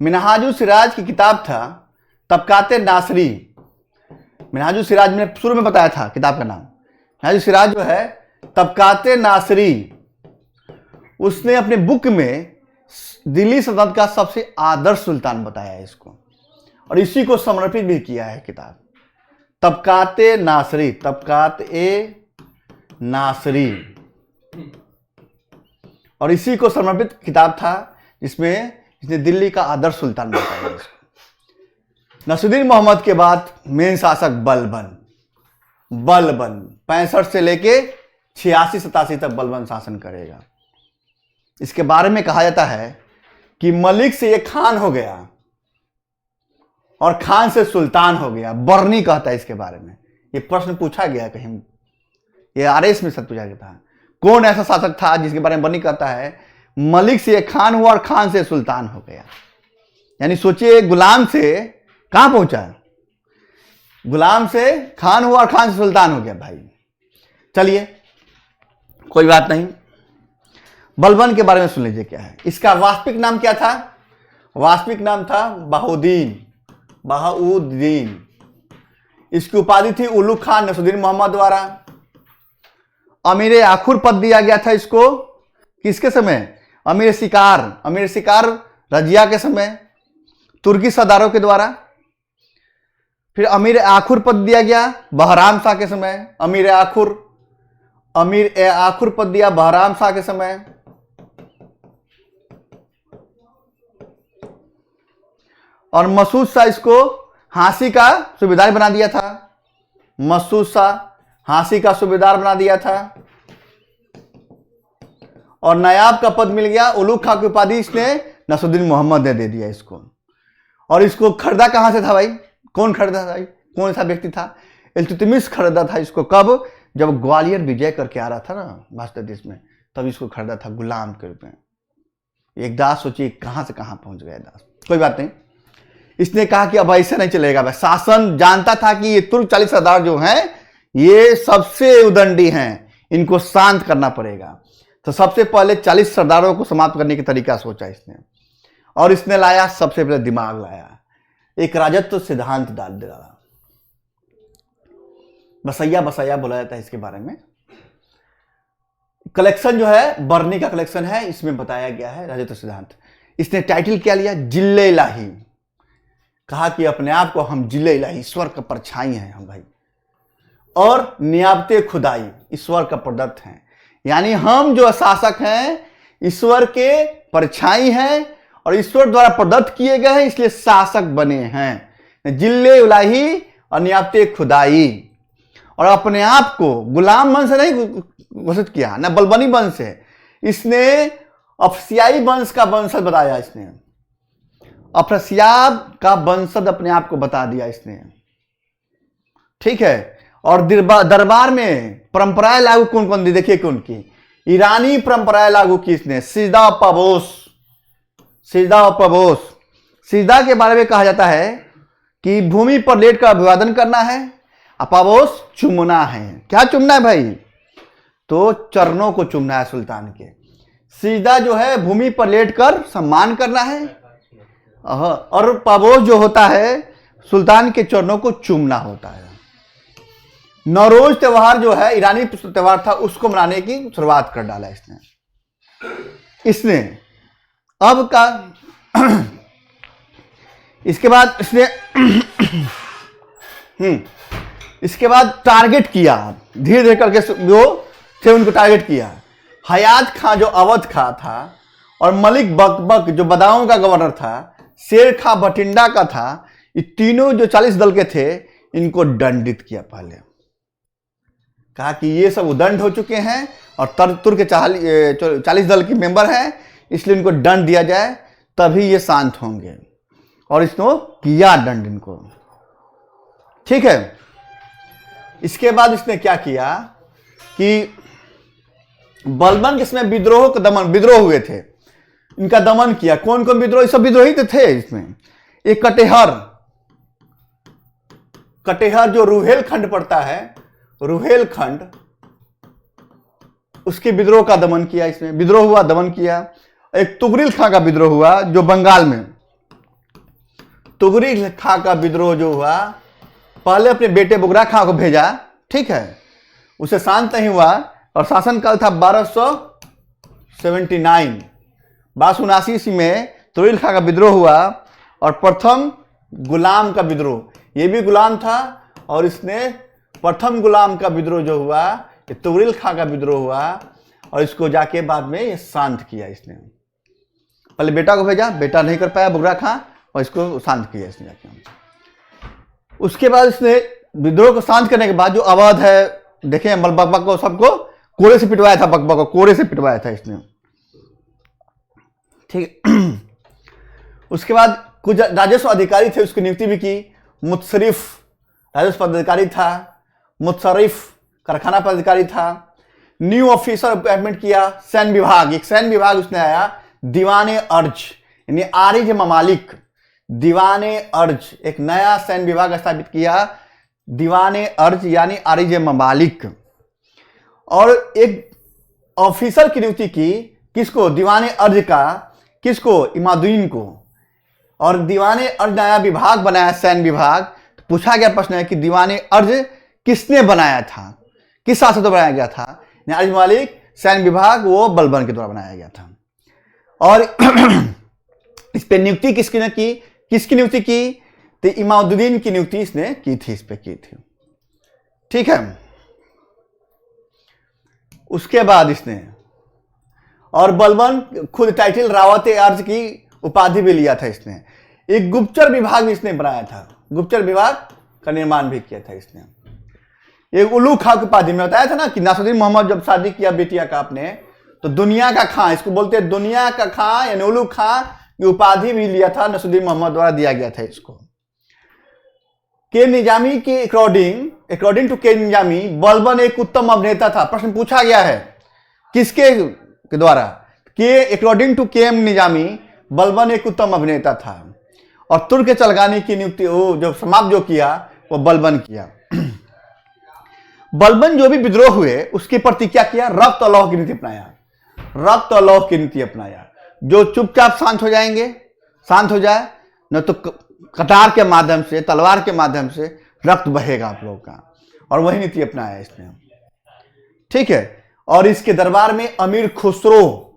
मिनहाजुल सिराज की किताब था तबकाते नासरी। मिनहाजुल सिराज मैंने शुरू में बताया था किताब का नाम। मिनहाजुल सिराज जो है तबकाते नासरी, उसने अपने बुक में दिल्ली सल्तनत का सबसे आदर्श सुल्तान बताया है इसको, और इसी को समर्पित भी किया है किताब तबकाते नासरी। तबकाते नासरी, और इसी को समर्पित किताब था जिसमें इसने दिल्ली का आदर्श सुल्तान बताया इसको। नसरुद्दीन मोहम्मद के बाद मेन शासक बलबन। 65 से लेके 86-87 तक बलबन शासन करेगा। इसके बारे में कहा जाता है कि मलिक से ये खान हो गया और खान से सुल्तान हो गया। बर्नी कहता है इसके बारे में। ये प्रश्न पूछा गया कहीं, ये आरएस में सब पूछा गया था, कौन ऐसा शासक था जिसके बारे में बर्नी कहता है मलिक से ये खान हुआ और खान से सुल्तान हो गया। यानी सोचिए, गुलाम से कहां पहुंचा, गुलाम से खान हुआ और खान से सुल्तान हो गया भाई। चलिए कोई बात नहीं, बलबन के बारे में सुन लीजिए क्या है। इसका वास्तविक नाम क्या था? वास्तविक नाम था बहाउद्दीन। इसकी उपाधि थी उलुग खान नसरुद्दीन मोहम्मद द्वारा। अमीर आखुर पद दिया गया था इसको किसके समय? अमीर शिकार रजिया के समय तुर्की सरदारों के द्वारा। फिर अमीर आखुर पद दिया गया बहराम शाह के समय। अमीर आखुर पद दिया बहराम शाह के समय। और मसूद शाह इसको हांसी का सूबेदार बना दिया था। मसूद शाह हांसी का सूबेदार बना दिया था। और नायाब का पद मिल गया, उलुग खां की उपाधि इसने नसरुद्दीन मोहम्मद ने दे दिया इसको। और इसको खरीदा कहां से था भाई? कौन खरीदा था भाई? कौन सा व्यक्ति था? इल्तुतमिश खरीदा था इसको। कब? जब ग्वालियर विजय करके आ रहा था ना भारत देश में, तब इसको खरीदा था गुलाम के रूप में। एक दास सोचिए कहां से कहां पहुंच गया दास। कोई बात नहीं, इसने कहा कि अब ऐसे नहीं चलेगा भाई। शासन जानता था कि ये तुर्क 40 सरदार जो हैं ये सबसे उदंडी हैं, इनको शांत करना पड़ेगा। तो सबसे पहले 40 सरदारों को समाप्त करने की तरीका सोचा इसने, और इसने लाया, सबसे पहले दिमाग लाया, एक राजत्व सिद्धांत डाल दिया। बसैया बोला जाता है इसके बारे में। कलेक्शन जो है बर्नी का कलेक्शन है, इसमें बताया गया है राजत्व सिद्धांत। इसने टाइटल क्या लिया? जिल्ले इलाही। कहा कि अपने आप को हम जिल्ले इलाही, ईश्वर का परछाई हैं हम भाई। और नियाबते खुदाई, ईश्वर का प्रदत्त हैं। यानी हम जो शासक हैं ईश्वर के परछाई हैं और ईश्वर द्वारा प्रदत्त किए गए हैं, इसलिए शासक बने हैं। जिल्ले इलाही और नियाबते खुदाई। और अपने आप को गुलाम वंश से नहीं घोषित किया, ना बलबनी वंश से। इसने अफसियाई वंश का वंशज बताया। इसने अफसियाब का वंशज अपने आप को बता दिया इसने। ठीक है। और दरबार में परंपराएं लागू कौन कौन दी? देखिए कौन की? ईरानी परंपराएं लागू की इसने। सिजदा और पबोस। सिजदा के बारे में कहा जाता है कि भूमि पर लेट कर अभिवादन करना है। अपाबोस चुमना है। क्या चुमना है भाई? तो चरणों को चुमना है सुल्तान के। सिजदा जो है भूमि पर लेट कर सम्मान करना है, और पाबोस जो होता है सुल्तान के चरणों को चूमना होता है। नौरोज त्योहार जो है ईरानी त्योहार था, उसको मनाने की शुरुआत कर डाला इसने। अब का इसके बाद इसके बाद टारगेट किया, धीरे धीरे करके जो थे उनको टारगेट किया। हयात खां जो अवध खां था, और मलिक बकबक जो बदाऊं का गवर्नर था, शेर खां बठिंडा का था, ये तीनों जो 40 दल के थे इनको दंडित किया। पहले कहा कि ये सब उदंड हो चुके हैं और तुर्क के 40 दल के मेंबर हैं, इसलिए इनको दंड दिया जाए, तभी ये शांत होंगे। और इसको किया दंड इनको। ठीक है। इसके बाद इसने क्या किया कि बलबन के समय विद्रोह हुए थे, इनका दमन किया। कौन कौन विद्रोह? सब विद्रोही तो थे इसमें। एक कटेहर जो रुहेल खंड पड़ता है, रुहेल खंड उसके विद्रोह का दमन किया, इसमें विद्रोह हुआ, दमन किया। एक तुगरिल खां का विद्रोह हुआ जो बंगाल में, तुगरिल खां का विद्रोह जो हुआ, पहले अपने बेटे बुगरा खां को भेजा, ठीक है, उसे शांत नहीं हुआ और शासनकाल था 1279। 1279 में तुगरिल खां का विद्रोह हुआ और प्रथम गुलाम का विद्रोह, ये भी गुलाम था और इसने प्रथम गुलाम का विद्रोह जो हुआ, ये तुगरिल खां का विद्रोह हुआ और इसको जाके बाद में ये शांत किया। इसने पहले बेटा को भेजा, बेटा नहीं कर पाया बुगरा खां और इसको शांत किया इसने जाके। उसके बाद इसने विद्रोह को शांत करने के बाद जो अवध है, देखें बकबक को सबको कोड़े से पिटवाया था, बकबक को कोड़े से पिटवाया था इसने, ठीक। उसके बाद कुछ राजस्व अधिकारी थे, उसकी नियुक्ति भी की। मुतसरिफ राजस्व पदाधिकारी था, मुतसरिफ कारखाना पदाधिकारी था। न्यू ऑफिसर अपॉइंटमेंट किया, सैन्य विभाग, एक सैन्य विभाग उसने आया, दीवाने अर्ज यानी आरिज ममालिक, दीवाने अर्ज, एक नया सैन्य विभाग स्थापित किया, दीवाने अर्ज यानी आरिज ममालिक। और एक ऑफिसर की नियुक्ति की, किसको? दीवाने अर्ज का, किसको? इमादुद्दीन को। और दीवाने अर्ज नया विभाग बनाया, सैन्य विभाग। तो पूछा गया प्रश्न है कि दीवाने अर्ज किसने बनाया था, किस शासक द्वारा बनाया गया था? अर्ज मालिक सैन्य विभाग वो बलबन के द्वारा बनाया गया था। और इस पे नियुक्ति किसकी की? किसकी नियुक्ति की? तो इमादुद्दीन की नियुक्ति इसने की थी, इस पे की थी, ठीक है। उसके बाद इसने और बलबन खुद टाइटल रावत अर्ज की उपाधि भी लिया था इसने। एक गुप्तचर विभाग भी इसने बनाया था, गुप्तचर विभाग का निर्माण भी किया था इसने। एक उल्लू खां की उपाधि में बताया था ना कि नसरुद्दीन मोहम्मद जब शादी किया बेटिया का आपने, तो दुनिया का खां, इसको बोलते हैं दुनिया का खां यानी उल्लू खां की उपाधि भी लिया था, नसरुद्दीन मोहम्मद द्वारा दिया गया था इसको। के निजामी के अकॉर्डिंग टू के निजामी बलबन एक उत्तम अभिनेता था। प्रश्न पूछा गया है किसके द्वारा? के अकॉर्डिंग टू के एम निजामी बलबन एक उत्तम अभिनेता था। और तुर्क चलगानी की नियुक्ति वो जो समाप्त जो किया वो बलबन किया। बलबन जो भी विद्रोह हुए उसके प्रति क्या किया? रब्त और लौह की नीति अपनाया, रब्त और लौह की नीति अपनाया। जो चुपचाप शांत हो जाएंगे, शांत हो जाए, न तो कटार के माध्यम से, तलवार के माध्यम से रक्त बहेगा आप लोगों का, और वही नीति अपनाया इसने, ठीक है। और इसके दरबार में अमीर खुसरो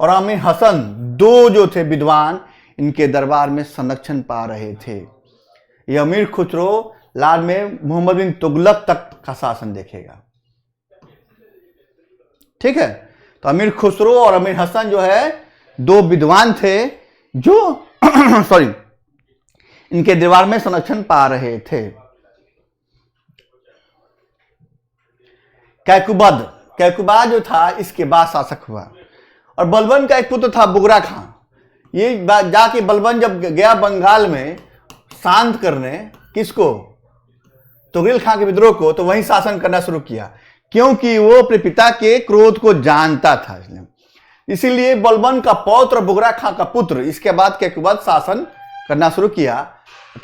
और अमीर हसन दो जो थे विद्वान, इनके दरबार में संरक्षण पा रहे थे। ये अमीर खुसरो लाद में मोहम्मद बिन तुगलक तक का शासन देखेगा, ठीक है। तो अमीर खुसरो और अमीर हसन जो है दो विद्वान थे जो सॉरी इनके दरबार में संरक्षण पा रहे थे। कैकुबाद जो था इसके बाद शासक हुआ। और बलबन का एक पुत्र था बुगरा खां। ये जाके बलबन जब गया बंगाल में शांत करने, किसको? तुगरिल खां के विद्रोह को, तो वहीं शासन करना शुरू किया, क्योंकि वो अपने पिता के क्रोध को जानता था इसलिए। इसीलिए बलबन का पौत्र बुगरा खां का पुत्र इसके बाद कैकुबाद शासन करना शुरू किया।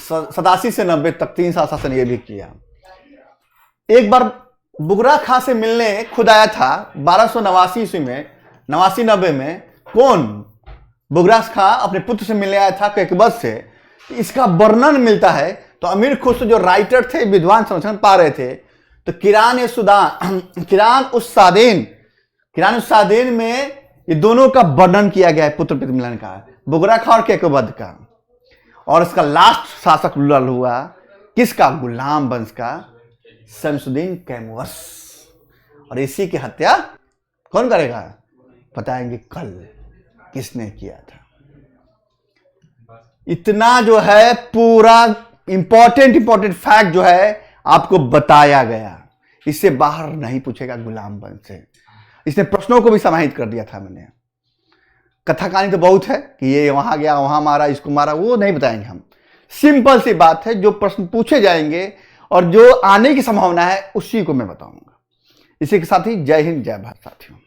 87 से 90 तक 3 साल शासन ये भी किया। एक बार बुगरा खां से मिलने खुद आया था 1289 ईस्वी में, 89-90 में। कौन? बुगरा खां अपने पुत्र से मिलने आया था कैकुबाद से। इसका वर्णन मिलता है। तो अमीर खुसरो जो राइटर थे, विद्वान संरक्षण पा रहे थे, तो किरान उस सादेन में ये दोनों का वर्णन किया गया है, पुत्र पिता मिलन का, बुगरा खां और कैकुबाद का। और इसका लास्ट शासक हुआ किसका? गुलाम वंश का, शमसुद्दीन कैमुअस। और इसी की हत्या कौन करेगा? बताएंगे कल किसने किया था। इतना जो है पूरा इंपॉर्टेंट फैक्ट जो है आपको बताया गया, इससे बाहर नहीं पूछेगा गुलाम वंश से। इसने प्रश्नों को भी समाहित कर दिया था मैंने। कथा कहानी तो बहुत है कि ये वहां गया, वहां मारा, इसको मारा, वो नहीं बताएंगे हम। सिंपल सी बात है, जो प्रश्न पूछे जाएंगे और जो आने की संभावना है उसी को मैं बताऊंगा। इसी के साथ ही जय हिंद, जय भारत साथियों।